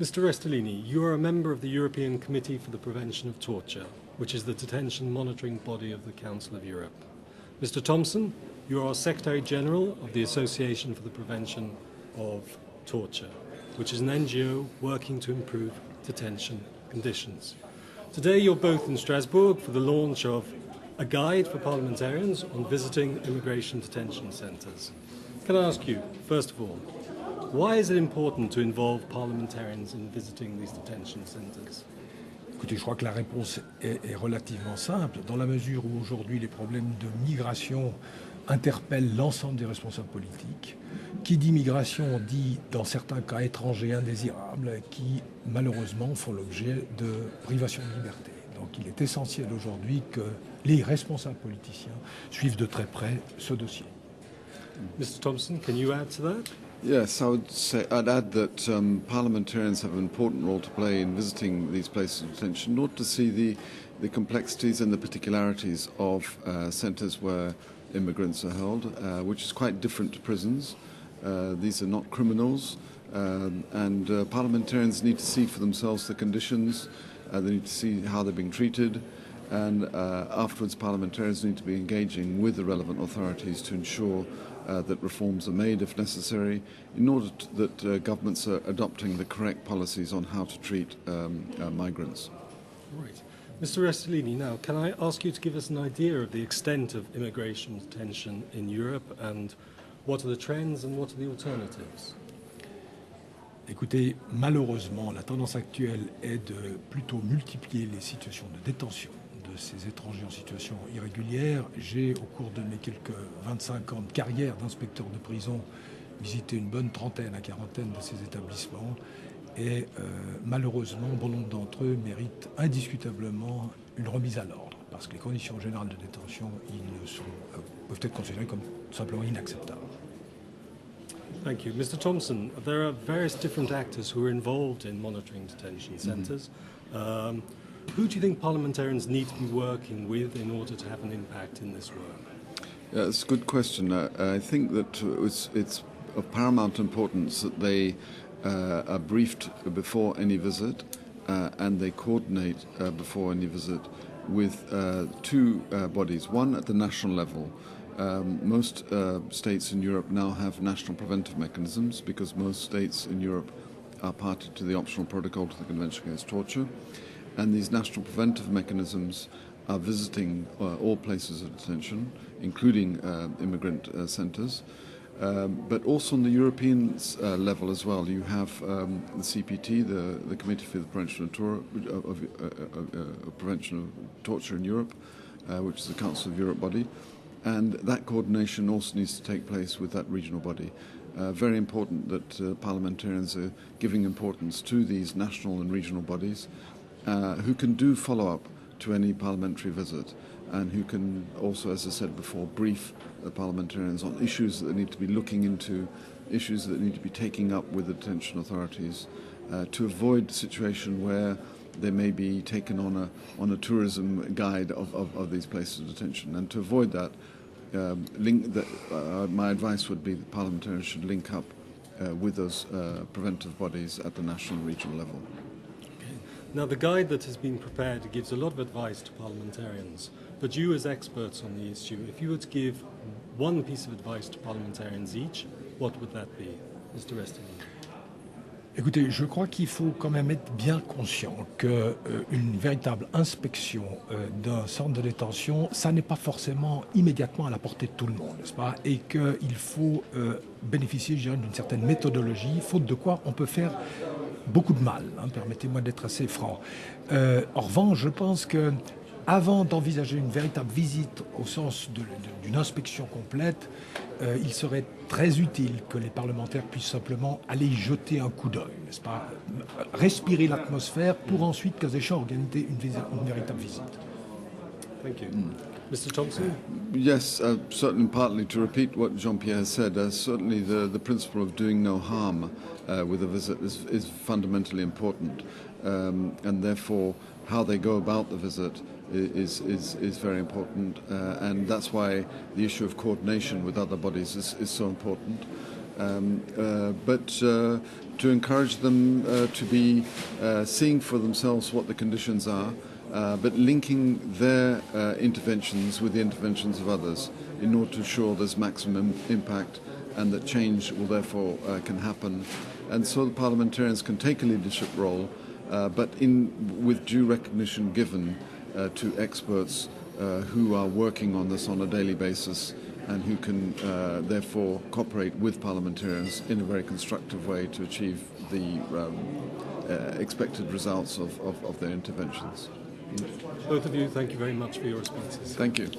Mr. Restellini, you are a member of the European Committee for the Prevention of Torture, which is the detention monitoring body of the Council of Europe. Mr. Thomson, you are Secretary General of the Association for the Prevention of Torture, which is an NGO working to improve detention conditions. Today you're both in Strasbourg for the launch of a guide for parliamentarians on visiting immigration detention centres. Can I ask you, first of all, why is it important to involve parliamentarians in visiting these detention centres? Écoutez, je crois que la réponse est relativement simple, dans la mesure où aujourd'hui les problèmes de migration interpellent l'ensemble des responsables politiques. Qui dit migration dit, dans certains cas, étrangers indésirables qui, malheureusement, font l'objet de privations de liberté. Donc il est essentiel aujourd'hui que les responsables politiciens suivent de très près ce dossier. Mr. Thomson, can you add to that? Yes, I'd add that parliamentarians have an important role to play in visiting these places of detention, in order to see the complexities and the particularities of centres where immigrants are held, which is quite different to prisons. These are not criminals, and parliamentarians need to see for themselves the conditions, they need to see how they're being treated, and afterwards parliamentarians need to be engaging with the relevant authorities to ensure that reforms are made if necessary, in order that governments are adopting the correct policies on how to treat migrants. Right. Mr. Restellini, now, can I ask you to give us an idea of the extent of immigration detention in Europe, and what are the trends and what are the alternatives? Écoutez, malheureusement, la tendance actuelle est de plutôt multiplier les situations de détention de ces étrangers en situation irrégulière. J'ai, au cours de mes quelques 25 ans de carrière d'inspecteur de prison, visité une bonne trentaine à quarantaine de ces établissements. Et malheureusement, bon nombre d'entre eux méritent indiscutablement une remise à l'ordre, parce que les conditions générales de détention peuvent être considérées comme tout simplement inacceptables. Thank you. Mr. Thomson, there are various different actors who are involved in monitoring detention centres. Who do you think parliamentarians need to be working with in order to have an impact in this work? Yeah, it's a good question. I think that it's of paramount importance that they are briefed before any visit and they coordinate before any visit with two bodies. One at the national level. Most states in Europe now have national preventive mechanisms because most states in Europe are party to the optional protocol to the Convention Against Torture. And these national preventive mechanisms are visiting all places of detention, including immigrant centres. But also on the European level as well, you have the CPT, the Committee for the Prevention of Torture in Europe, which is the Council of Europe body. And that coordination also needs to take place with that regional body. Very important that parliamentarians are giving importance to these national and regional bodies who can do follow-up to any parliamentary visit and who can also, as I said before, brief the parliamentarians on issues that they need to be looking into, issues that need to be taking up with the detention authorities to avoid the situation where they may be taken on a tourism guide of these places of detention. And to avoid that, my advice would be that parliamentarians should link up with those preventive bodies at the national and regional level. Okay. Now, the guide that has been prepared gives a lot of advice to parliamentarians, but you as experts on the issue, if you were to give one piece of advice to parliamentarians each, what would that be, Mr. Restellini? Écoutez, je crois qu'il faut quand même être bien conscient qu'une véritable inspection d'un centre de détention, ça n'est pas forcément immédiatement à la portée de tout le monde, n'est-ce pas? Et qu'il faut bénéficier, je dirais, d'une certaine méthodologie, faute de quoi on peut faire beaucoup de mal, hein, permettez-moi d'être assez franc. En revanche, je pense que avant d'envisager une véritable visite au sens d'une inspection complète, il serait très utile que les parlementaires puissent simplement aller y jeter un coup d'œil, n'est-ce pas? Respirer l'atmosphère pour ensuite, cas échéant, organiser une véritable visite. Thank you. Mr. Thomson? Yes, certainly partly to repeat what Jean-Pierre has said, certainly the principle of doing no harm with a visit is fundamentally important, and therefore how they go about the visit is very important, and that's why the issue of coordination with other bodies is so important. but to encourage them to be seeing for themselves what the conditions are, but linking their interventions with the interventions of others in order to ensure there's maximum impact and that change will therefore can happen. And so the parliamentarians can take a leadership role, but with due recognition given to experts who are working on this on a daily basis and who can therefore cooperate with parliamentarians in a very constructive way to achieve the expected results of their interventions. Both of you, thank you very much for your responses. Thank you.